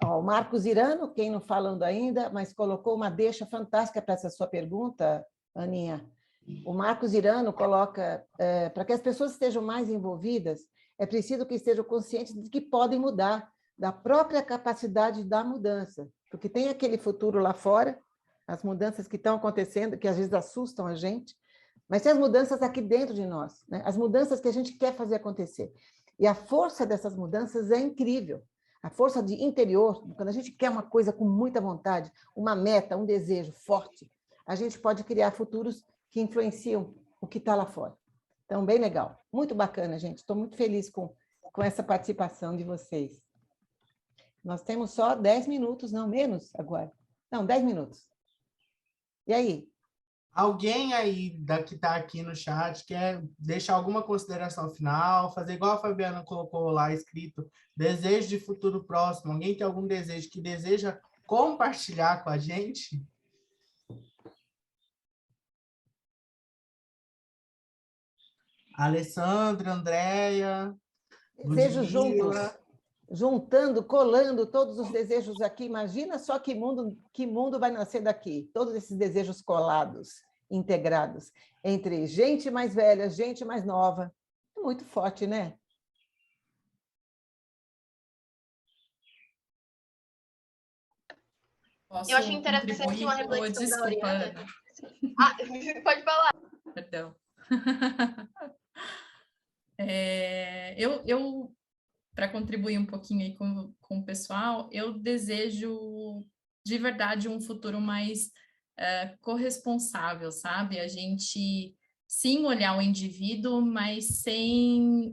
Ó, o Marcos Irano, quem não falando ainda, mas colocou uma deixa fantástica para essa sua pergunta, Aninha. O Marcos Irano coloca, para que as pessoas estejam mais envolvidas, é preciso que estejam conscientes de que podem mudar, da própria capacidade da mudança, porque tem aquele futuro lá fora, as mudanças que estão acontecendo, que às vezes assustam a gente, mas tem as mudanças aqui dentro de nós, né? As mudanças que a gente quer fazer acontecer. E a força dessas mudanças é incrível. A força de interior, quando a gente quer uma coisa com muita vontade, uma meta, um desejo forte, a gente pode criar futuros que influenciam o que está lá fora. Então, bem legal. Muito bacana, gente. Estou muito feliz com essa participação de vocês. Nós temos só 10 minutos, não menos agora. Não, 10 minutos. E aí? Alguém aí que está aqui no chat quer deixar alguma consideração final, fazer igual a Fabiana colocou lá escrito, desejo de futuro próximo? Alguém tem algum desejo que deseja compartilhar com a gente? Alessandra, Andréia, Desejos juntos, juntando, colando todos os desejos aqui. Imagina só que mundo vai nascer daqui. Todos esses desejos colados, integrados, entre gente mais velha, gente mais nova. É muito forte, né? Eu achei interessante uma reflexão da Oriana. Pode falar. Perdão. Eu para contribuir um pouquinho aí com o pessoal, eu desejo de verdade um futuro mais corresponsável, sabe? A gente sim olhar o indivíduo, mas sem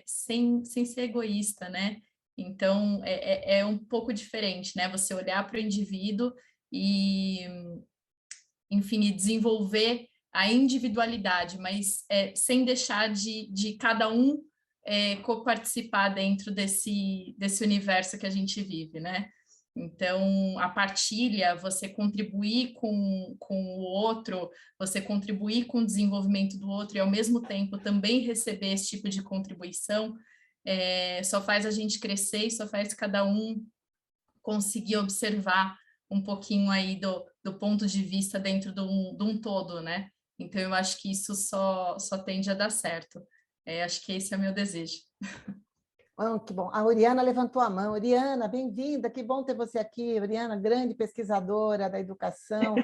ser egoísta, né? Então, é um pouco diferente, né? Você olhar para o indivíduo e, enfim, e desenvolver a individualidade, mas sem deixar de cada um co-participar dentro desse universo que a gente vive, né? Então, a partilha, você contribuir com o outro, você contribuir com o desenvolvimento do outro e, ao mesmo tempo, também receber esse tipo de contribuição, só faz a gente crescer e só faz cada um conseguir observar um pouquinho aí do ponto de vista dentro de um todo, né? Então, eu acho que isso só tende a dar certo. Acho que esse é o meu desejo. Que bom. A Oriana levantou a mão. Oriana, bem-vinda, que bom ter você aqui. Oriana, grande pesquisadora da educação.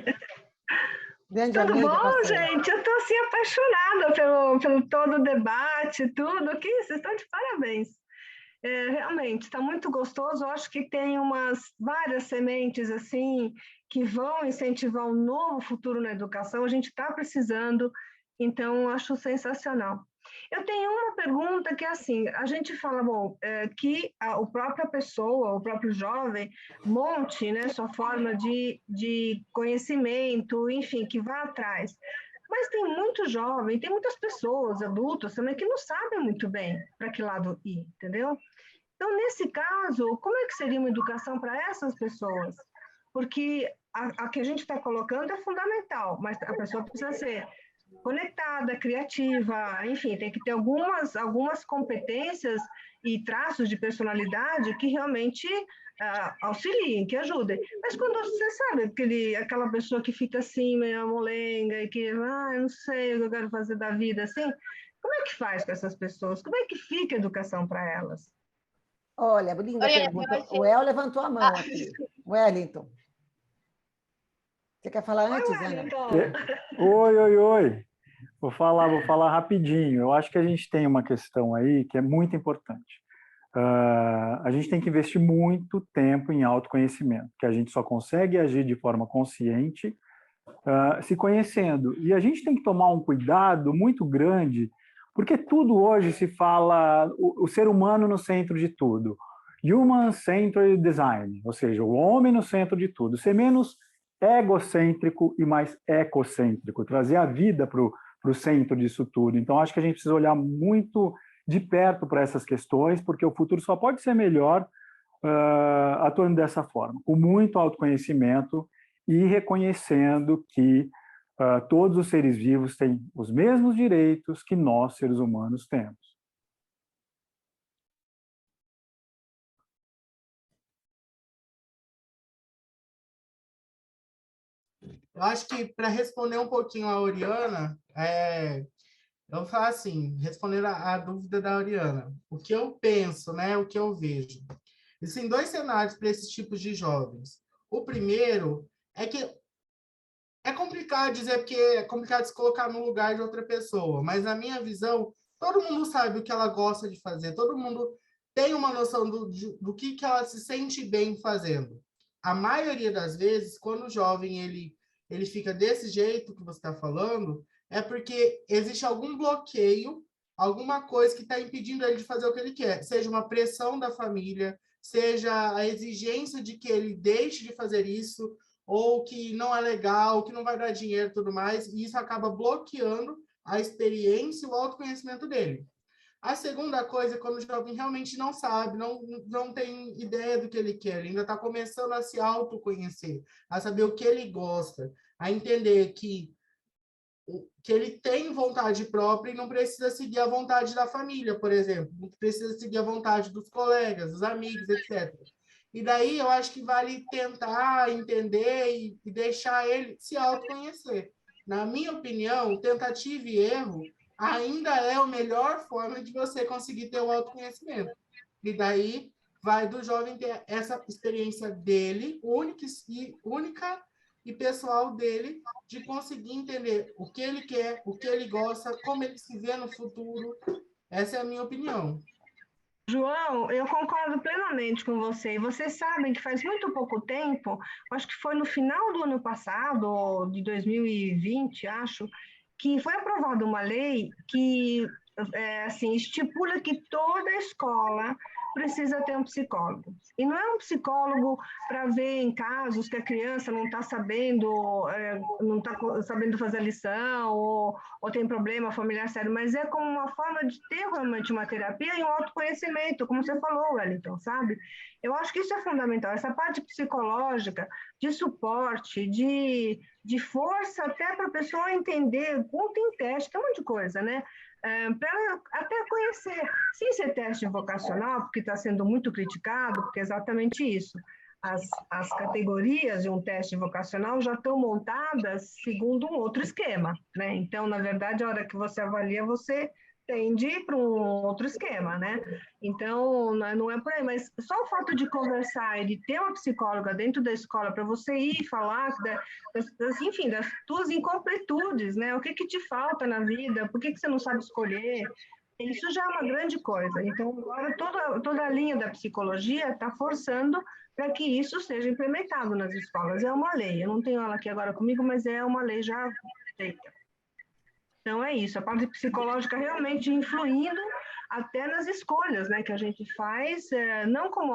Grande Tudo amiga, bom, parceira. gente? Eu estou assim apaixonada pelo todo o debate, tudo aqui. Vocês estão de parabéns. Realmente, está muito gostoso. Eu acho que tem várias sementes assim que vão incentivar um novo futuro na educação. A gente está precisando, então acho sensacional. Eu tenho uma pergunta que é assim, a gente fala, bom, que a própria pessoa, o próprio jovem, monte, né, sua forma de conhecimento, enfim, que vá atrás. Mas tem muito jovem, tem muitas pessoas, adultos também, que não sabem muito bem para que lado ir, entendeu? Então, nesse caso, como é que seria uma educação para essas pessoas? Porque a que a gente está colocando é fundamental, mas a pessoa precisa ser conectada, criativa, enfim, tem que ter algumas competências e traços de personalidade que realmente auxiliem, que ajudem. Mas quando você sabe, aquela pessoa que fica assim, meio molenga, e que, eu não sei o que eu quero fazer da vida, assim, como é que faz com essas pessoas? Como é que fica a educação para elas? Olha, linda pergunta. O El levantou a mão aqui. Wellington. Você quer falar antes, Ana? Oi. Vou falar rapidinho. Eu acho que a gente tem uma questão aí que é muito importante. A gente tem que investir muito tempo em autoconhecimento, que a gente só consegue agir de forma consciente se conhecendo. E a gente tem que tomar um cuidado muito grande, porque tudo hoje se fala o ser humano no centro de tudo. Human-centered design, ou seja, o homem no centro de tudo. Ser menos egocêntrico e mais ecocêntrico, trazer a vida para o centro disso tudo. Então, acho que a gente precisa olhar muito de perto para essas questões, porque o futuro só pode ser melhor atuando dessa forma, com muito autoconhecimento e reconhecendo que todos os seres vivos têm os mesmos direitos que nós, seres humanos, temos. Eu acho que para responder um pouquinho a Oriana, eu vou falar assim, respondendo a dúvida da Oriana, o que eu penso, né, o que eu vejo. Existem dois cenários para esses tipos de jovens. O primeiro é que é complicado dizer, porque é complicado se colocar no lugar de outra pessoa, mas na minha visão, todo mundo sabe o que ela gosta de fazer, todo mundo tem uma noção do que ela se sente bem fazendo. A maioria das vezes, quando o jovem ele fica desse jeito que você está falando, é porque existe algum bloqueio, alguma coisa que está impedindo ele de fazer o que ele quer, seja uma pressão da família, seja a exigência de que ele deixe de fazer isso, ou que não é legal, que não vai dar dinheiro e tudo mais, e isso acaba bloqueando a experiência e o autoconhecimento dele. A segunda coisa é quando o jovem realmente não sabe, não tem ideia do que ele quer, ele ainda está começando a se autoconhecer, a saber o que ele gosta, a entender que ele tem vontade própria e não precisa seguir a vontade da família, por exemplo, não precisa seguir a vontade dos colegas, dos amigos, etc. E daí eu acho que vale tentar entender e deixar ele se autoconhecer. Na minha opinião, tentativa e erro ainda é a melhor forma de você conseguir ter o autoconhecimento. E daí vai do jovem ter essa experiência dele, única e pessoal dele, de conseguir entender o que ele quer, o que ele gosta, como ele se vê no futuro. Essa é a minha opinião. João, eu concordo plenamente com você. Vocês sabem que faz muito pouco tempo, acho que foi no final do ano passado, de 2020, acho, que foi aprovada uma lei que assim, estipula que toda escola precisa ter um psicólogo. E não é um psicólogo para ver em casos que a criança não está sabendo fazer a lição ou tem problema familiar sério, mas é como uma forma de ter realmente uma terapia e um autoconhecimento, como você falou, Wellington, sabe? Eu acho que isso é fundamental, essa parte psicológica, de suporte, de força até para a pessoa entender, tem teste, tem um monte de coisa, né? Para ela até conhecer, sem ser teste vocacional, porque está sendo muito criticado, porque é exatamente isso. As categorias de um teste vocacional já estão montadas segundo um outro esquema, né? Então, na verdade, a hora que você avalia, você tende para um outro esquema, né? Então, não é por aí, mas só o fato de conversar e de ter uma psicóloga dentro da escola para você ir falar enfim, das tuas incompletudes, né? O que te falta na vida, por que você não sabe escolher, isso já é uma grande coisa. Então, agora toda a linha da psicologia está forçando para que isso seja implementado nas escolas. É uma lei, eu não tenho ela aqui agora comigo, mas é uma lei já feita. Então, é isso, a parte psicológica realmente influindo até nas escolhas, né, que a gente faz, não como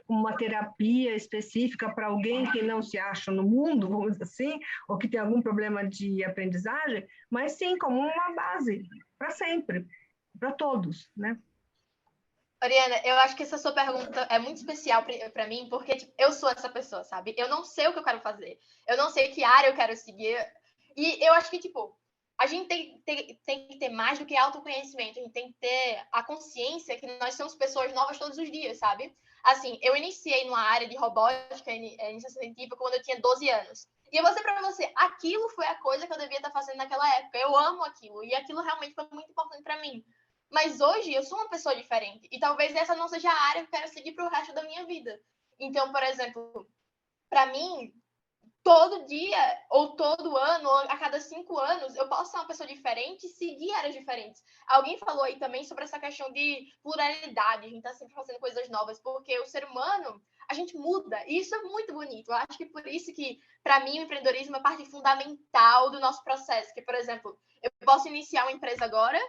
uma terapia específica para alguém que não se acha no mundo, vamos dizer assim, ou que tem algum problema de aprendizagem, mas sim como uma base para sempre, para todos, né? Oriana, eu acho que essa sua pergunta é muito especial para mim, porque tipo, eu sou essa pessoa, sabe? Eu não sei o que eu quero fazer, eu não sei que área eu quero seguir, e eu acho que, tipo, a gente tem que ter mais do que autoconhecimento, a gente tem que ter a consciência que nós somos pessoas novas todos os dias, sabe? Assim, eu iniciei numa área de robótica, iniciação científica, quando eu tinha 12 anos. E eu vou dizer para você, aquilo foi a coisa que eu devia estar fazendo naquela época. Eu amo aquilo, e aquilo realmente foi muito importante para mim. Mas hoje eu sou uma pessoa diferente, e talvez essa não seja a área que eu quero seguir para o resto da minha vida. Então, por exemplo, para mim, todo dia, ou todo ano, ou a cada 5 anos, eu posso ser uma pessoa diferente e seguir áreas diferentes. Alguém falou aí também sobre essa questão de pluralidade, a gente está sempre fazendo coisas novas, porque o ser humano, a gente muda, e isso é muito bonito. Eu acho que por isso que, para mim, o empreendedorismo é parte fundamental do nosso processo, que, por exemplo, eu posso iniciar uma empresa agora,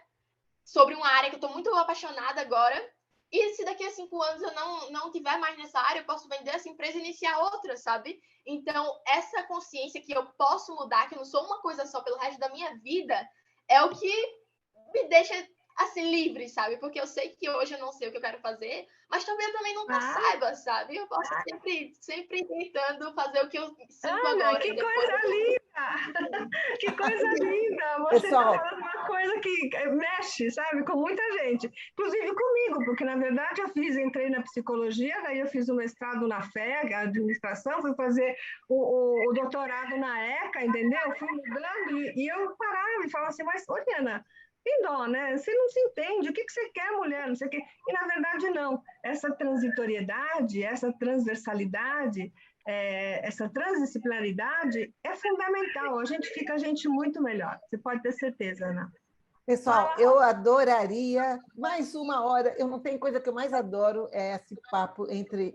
sobre uma área que eu estou muito apaixonada agora, e se daqui a 5 anos eu não tiver mais nessa área, eu posso vender essa empresa e iniciar outra, sabe? Então, essa consciência que eu posso mudar, que eu não sou uma coisa só pelo resto da minha vida, é o que me deixa, assim, livre, sabe? Porque eu sei que hoje eu não sei o que eu quero fazer, mas talvez eu também nunca saiba, sabe? Eu posso sempre tentando fazer o que eu sinto agora. Que coisa linda! Que coisa linda! Você está falando uma coisa que mexe, sabe? Com muita gente. Inclusive comigo, porque, na verdade, entrei na psicologia, daí eu fiz o mestrado na FEG, administração, fui fazer o doutorado na ECA, entendeu? Fui mudando e eu parava e falava assim, mas, Oriana, tem dó, né? Você não se entende. O que você quer, mulher? Não sei o quê. E, na verdade, não. Essa transitoriedade, essa transversalidade, essa transdisciplinaridade é fundamental. A gente fica muito melhor. Você pode ter certeza, Ana. Pessoal, eu adoraria mais 1 hora. Eu não tenho coisa que eu mais adoro, é esse papo entre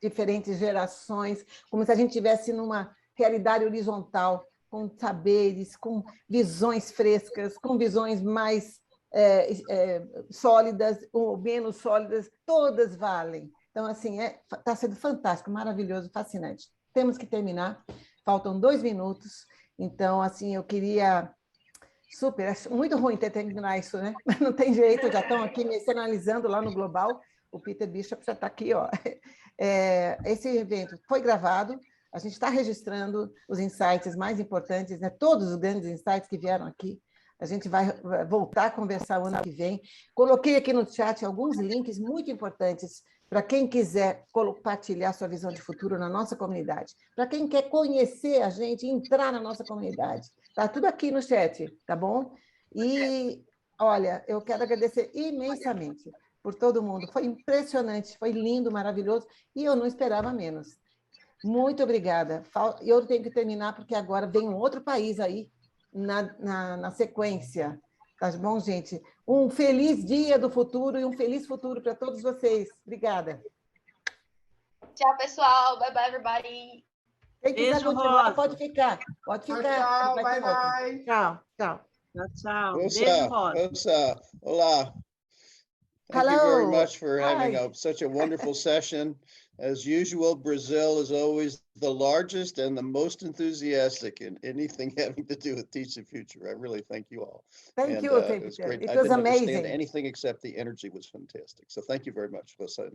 diferentes gerações, como se a gente estivesse numa realidade horizontal, com saberes, com visões frescas, com visões mais sólidas ou menos sólidas, todas valem. Então, assim, está sendo fantástico, maravilhoso, fascinante. Temos que terminar, faltam 2 minutos, então, assim, eu queria... Super, acho muito ruim ter que terminar isso, né? Mas não tem jeito, já estão aqui me externalizando lá no Global, o Peter Bishop já está aqui, ó. Esse evento foi gravado, a gente está registrando os insights mais importantes, né? Todos os grandes insights que vieram aqui. A gente vai voltar a conversar o ano que vem. Coloquei aqui no chat alguns links muito importantes para quem quiser compartilhar sua visão de futuro na nossa comunidade. Para quem quer conhecer a gente, entrar na nossa comunidade. Está tudo aqui no chat, tá bom? E, olha, eu quero agradecer imensamente por todo mundo. Foi impressionante, foi lindo, maravilhoso, e eu não esperava menos. Muito obrigada. Eu tenho que terminar, porque agora vem um outro país aí na sequência. Tá bom, gente? Um feliz dia do futuro e um feliz futuro para todos vocês. Obrigada. Tchau, pessoal. Bye, bye, everybody. Quem quiser continuar, pode ficar. Pode ficar. Tchau, bye, bye. Tchau, tchau. Tchau. Rosa. Olá. Thank you very much for having such a wonderful session. As usual, Brazil is always the largest and the most enthusiastic in anything having to do with Teach the Future. I really thank you all. Thank you. It was great. It was amazing. Understand anything except the energy was fantastic. So thank you very much, Rosa.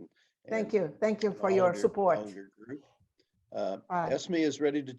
Thank you. Thank you for your support. All of your group. Esme is ready to